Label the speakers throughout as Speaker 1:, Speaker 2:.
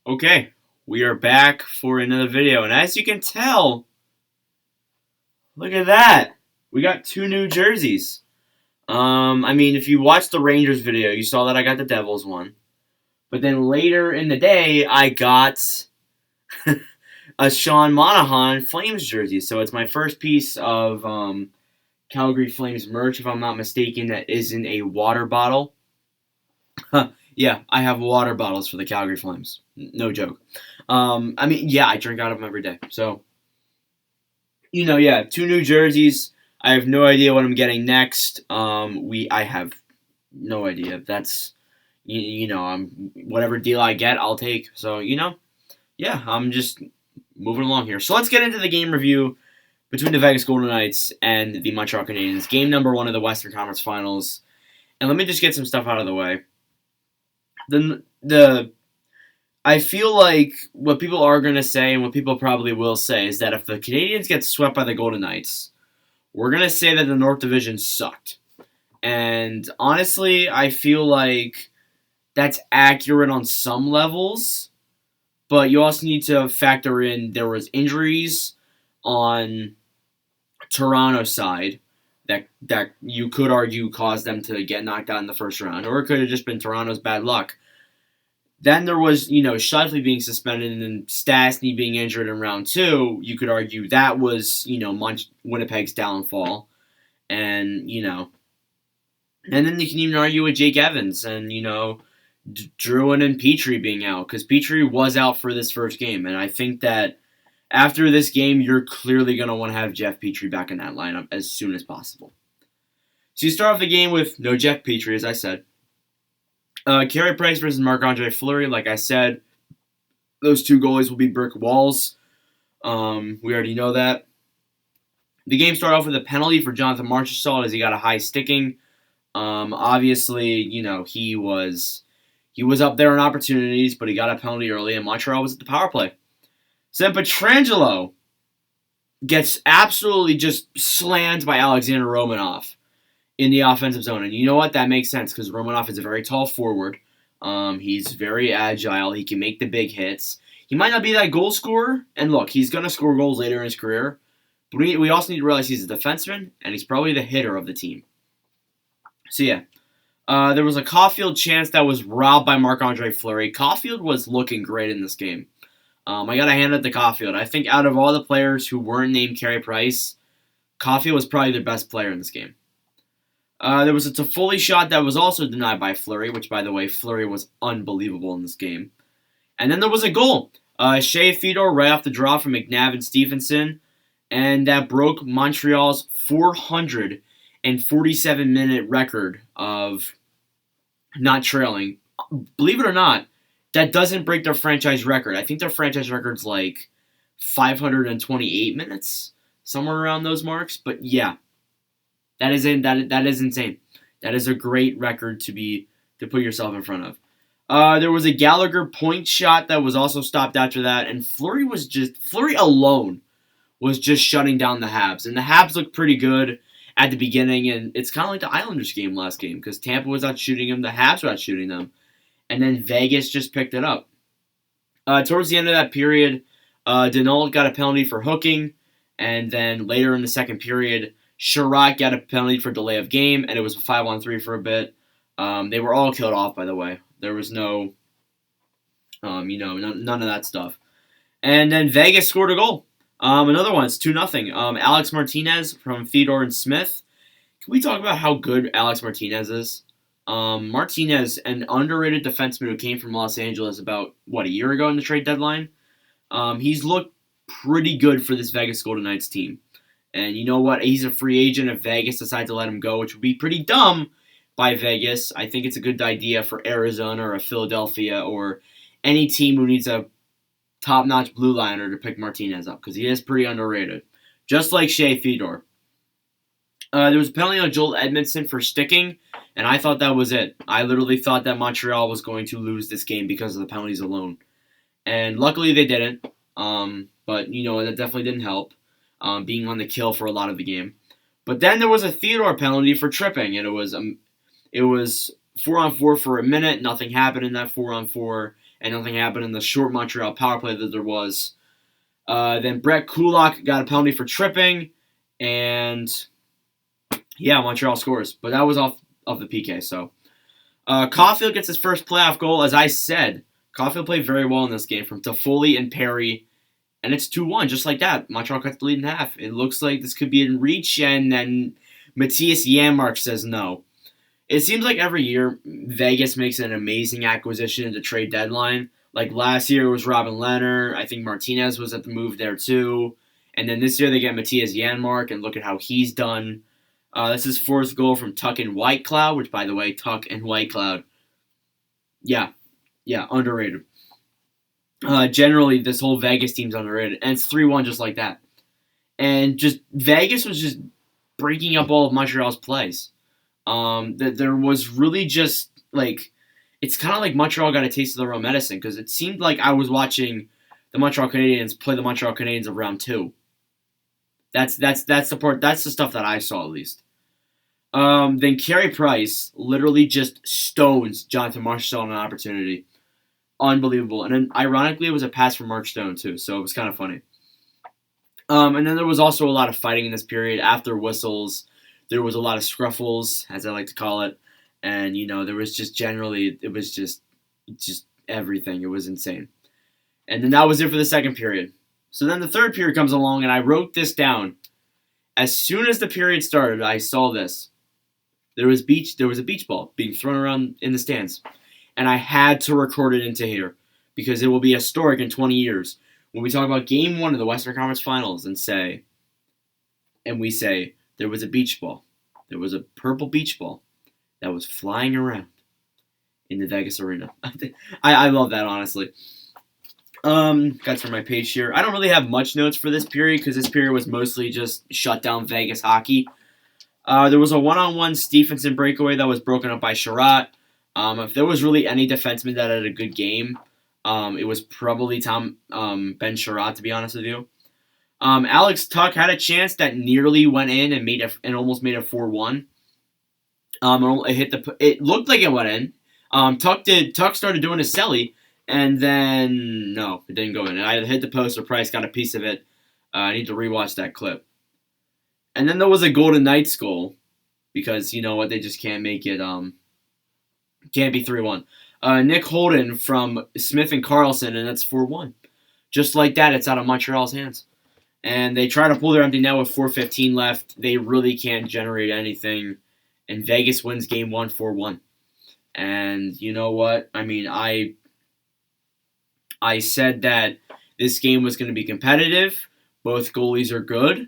Speaker 1: Okay, we are back for another video, and as you can tell, look at that. We got two new jerseys. If you watched the Rangers video, you saw that I got the Devils one. But then later in the day, I got a Sean Monahan Flames jersey. So it's my first piece of Calgary Flames merch, if I'm not mistaken, that isn't a water bottle. Yeah, I have water bottles for the Calgary Flames. No joke. I drink out of them every day. So, two new jerseys. I have no idea what I'm getting next. I have no idea. That's, whatever deal I get, I'll take. So, I'm just moving along here. So let's get into the game review between the Vegas Golden Knights and the Montreal Canadiens. Game number 1 of the Western Conference Finals. And let me just get some stuff out of the way. I feel like what people are going to say and what people probably will say is that if the Canadiens get swept by the Golden Knights, we're going to say that the North Division sucked. And honestly, I feel like that's accurate on some levels, but you also need to factor in there was injuries on Toronto's side that you could argue caused them to get knocked out in the first round, or it could have just been Toronto's bad luck. Then there was, Shifley being suspended and then Stastny being injured in round 2. You could argue that was, Winnipeg's downfall. And, and then you can even argue with Jake Evans and, Drouin and Petrie being out. Because Petrie was out for this first game. And I think that after this game, you're clearly going to want to have Jeff Petrie back in that lineup as soon as possible. So you start off the game with no Jeff Petrie, as I said. Carey Price versus Marc-Andre Fleury. Like I said, those two goalies will be brick walls. We already know that. The game started off with a penalty for Jonathan Marchessault as he got a high sticking. Obviously, he was up there in opportunities, but he got a penalty early, and Montreal was at the power play. So then Pietrangelo gets absolutely just slammed by Alexander Romanov in the offensive zone. And you know what? That makes sense because Romanov is a very tall forward. He's very agile. He can make the big hits. He might not be that goal scorer. And look, he's going to score goals later in his career. But we also need to realize he's a defenseman, and he's probably the hitter of the team. So, yeah. There was a Caulfield chance that was robbed by Marc-Andre Fleury. Caulfield was looking great in this game. I got to hand it to Caulfield. I think out of all the players who weren't named Carey Price, Caulfield was probably the best player in this game. There was a Toffoli shot that was also denied by Fleury, which, by the way, Fleury was unbelievable in this game. And then there was a goal. Shea Theodore right off the draw from McNabb and Stephenson, and that broke Montreal's 447-minute record of not trailing. Believe it or not, that doesn't break their franchise record. I think their franchise record's like 528 minutes, somewhere around those marks. But yeah. That is insane. That is a great record to put yourself in front of. There was a Gallagher point shot that was also stopped after that, and Fleury alone was just shutting down the Habs. And the Habs looked pretty good at the beginning, and it's kind of like the Islanders game last game because Tampa was out shooting them, the Habs were out shooting them, and then Vegas just picked it up. Towards the end of that period, Denault got a penalty for hooking, and then later in the second period, Sherratt got a penalty for delay of game, and it was a 5-on-3 for a bit. They were all killed off, by the way. There was none of that stuff. And then Vegas scored a goal. Another one, it's 2-0. Alex Martinez from Theodore and Smith. Can we talk about how good Alex Martinez is? Martinez, an underrated defenseman who came from Los Angeles about, a year ago in the trade deadline? He's looked pretty good for this Vegas Golden Knights team. And you know what? He's a free agent if Vegas decides to let him go, which would be pretty dumb by Vegas. I think it's a good idea for Arizona or Philadelphia or any team who needs a top-notch blue liner to pick Martinez up because he is pretty underrated. Just like Shea Theodore. There was a penalty on Joel Edmondson for sticking, and I thought that was it. I literally thought that Montreal was going to lose this game because of the penalties alone. And luckily they didn't. But, that definitely didn't help. Being on the kill for a lot of the game. But then there was a Theodore penalty for tripping, and it was 4-on-4 for a minute. Nothing happened in that 4-on-4, and nothing happened in the short Montreal power play that there was. Then Brett Kulak got a penalty for tripping, and yeah, Montreal scores. But that was off the PK. So Caulfield gets his first playoff goal. As I said, Caulfield played very well in this game from Toffoli and Perry, and it's 2-1, just like that. Montreal cuts the lead in half. It looks like this could be in reach, and then Matthias Janmark says no. It seems like every year Vegas makes an amazing acquisition at the trade deadline. Like last year it was Robin Leonard. I think Martinez was at the move there too. And then this year they get Matthias Janmark, and look at how he's done. This is fourth goal from Tuck and Whitecloud, which, by the way, Tuck and Whitecloud, yeah, underrated. Generally, this whole Vegas team's underrated, and it's 3-1 just like that. And just Vegas was just breaking up all of Montreal's plays. That there was really just like, it's kind of like Montreal got a taste of their own medicine, because it seemed like I was watching the Montreal Canadiens play the Montreal Canadiens of round 2. That's the part. That's the stuff that I saw, at least. Then Carey Price literally just stones Jonathan Marchessault on an opportunity. Unbelievable. And then, ironically, it was a pass from Mark Stone, too, so it was kind of funny. And then there was also a lot of fighting in this period. After whistles, there was a lot of scruffles, as I like to call it. And, there was just generally, it was just everything. It was insane. And then that was it for the second period. So then the third period comes along, and I wrote this down. As soon as the period started, I saw this. There was a beach ball being thrown around in the stands. And I had to record it into here, because it will be historic in 20 years when we talk about Game 1 of the Western Conference Finals and we say, there was a beach ball. There was a purple beach ball that was flying around in the Vegas arena. I love that, honestly. That's from my page here. I don't really have much notes for this period, because this period was mostly just shut down Vegas hockey. There was a one-on-one Stephenson breakaway that was broken up by Sherratt. If there was really any defenseman that had a good game, it was probably Ben Sherratt, to be honest with you. Alex Tuck had a chance that nearly went in and almost made a 4-1. It looked like it went in. Tuck started doing his celly, and then no, it didn't go in. I hit the post, or Price got a piece of it. I need to rewatch that clip. And then there was a Golden Knights goal, because you know what, they just can't make it. Can't be 3-1. Nick Holden from Smith and Carlson, and that's 4-1. Just like that, it's out of Montreal's hands. And they try to pull their empty net with 4:15 left. They really can't generate anything. And Vegas wins Game 1 4-1. And you know what? I mean, I said that this game was going to be competitive. Both goalies are good.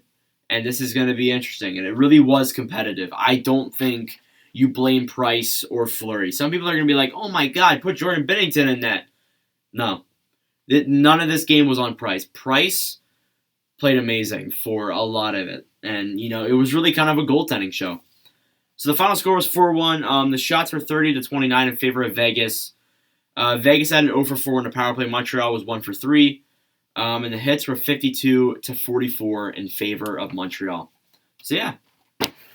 Speaker 1: And this is going to be interesting. And it really was competitive. I don't think you blame Price or Fleury. Some people are going to be like, oh my God, put Jordan Binnington in net. No. None of this game was on Price. Price played amazing for a lot of it. And, it was really kind of a goaltending show. So the final score was 4-1. The shots were 30-29 in favor of Vegas. Vegas had an 0-for-4 in the power play. Montreal was 1-for-3. And the hits were 52-44 in favor of Montreal. So, yeah.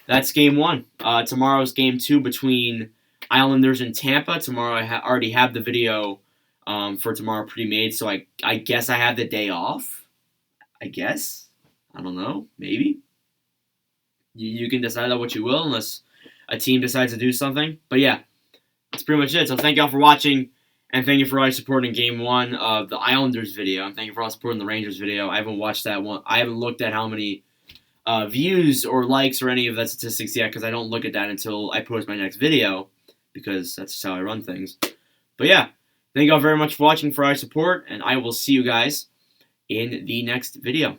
Speaker 1: That's Game 1. Tomorrow's Game 2 between Islanders and Tampa. Tomorrow I already have the video for tomorrow pre-made, so I guess I have the day off. I guess. I don't know. Maybe. You can decide on what you will, unless a team decides to do something. But yeah, that's pretty much it. So thank y'all for watching, and thank you for all supporting Game 1 of the Islanders video, and thank you for all supporting the Rangers video. I haven't watched that one. I haven't looked at how many views or likes or any of that statistics yet, because I don't look at that until I post my next video, because that's just how I run things. But yeah, thank y'all very much for watching, for our support, and I will see you guys in the next video.